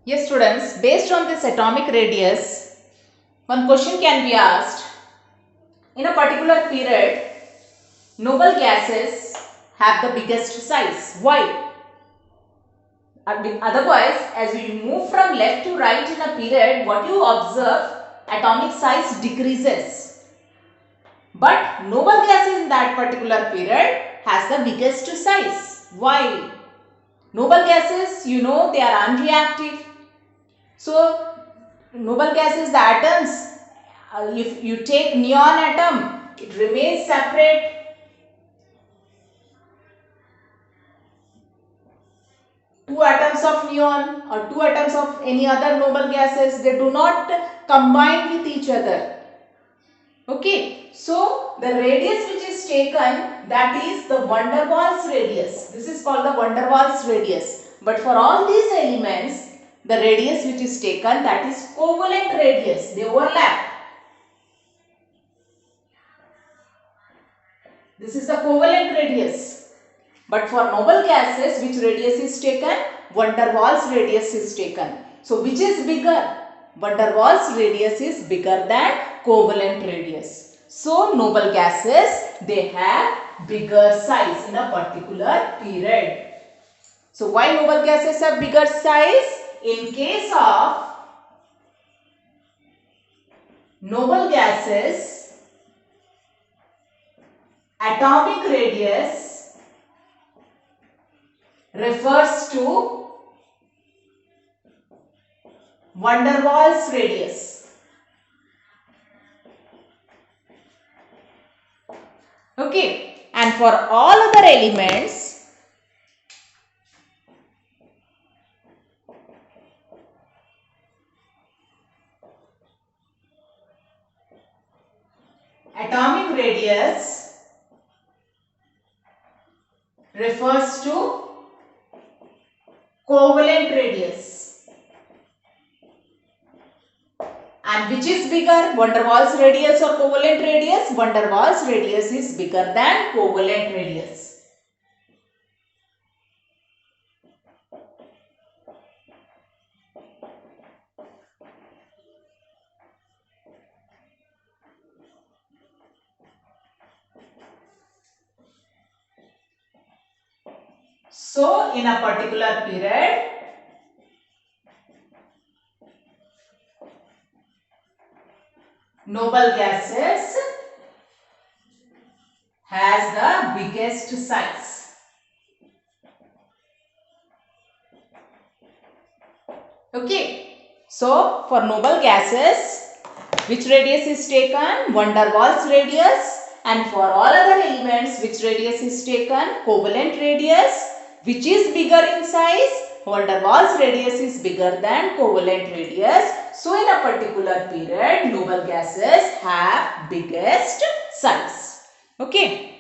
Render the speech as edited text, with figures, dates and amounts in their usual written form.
Yes, students, based on this atomic radius, one question can be asked. In a particular period, noble gases have the biggest size. Why? Otherwise, as we move from left to right in a period, what you observe, atomic size decreases. But noble gases in that particular period has the biggest size. Why? Noble gases, they are unreactive. So, noble gases, the atoms, if you take neon atom, it remains separate. Two atoms of neon or two atoms of any other noble gases, they do not combine with each other. Okay, so the radius which is taken, that is the van der Waals radius. This is called the van der Waals radius. But for all these elements, the radius which is taken, that is covalent radius. They overlap. This is the covalent radius. But for noble gases, which radius is taken? Van der Waals radius is taken. So, which is bigger? Van der Waals radius is bigger than covalent radius. So, noble gases, they have bigger size in a particular period. So, why noble gases have bigger size? In case of noble gases, atomic radius refers to van der Waals radius. Okay, and for all other elements, atomic radius refers to covalent radius. And which is bigger, van der Waals radius or covalent radius? Van der Waals radius is bigger than covalent radius. So, in a particular period, noble gases has the biggest size. Okay. So, for noble gases, which radius is taken? Van der Waals radius. And for all other elements, which radius is taken? Covalent radius. Which is bigger in size? Van der Waals radius is bigger than covalent radius. So, in a particular period, noble gases have biggest size. Okay.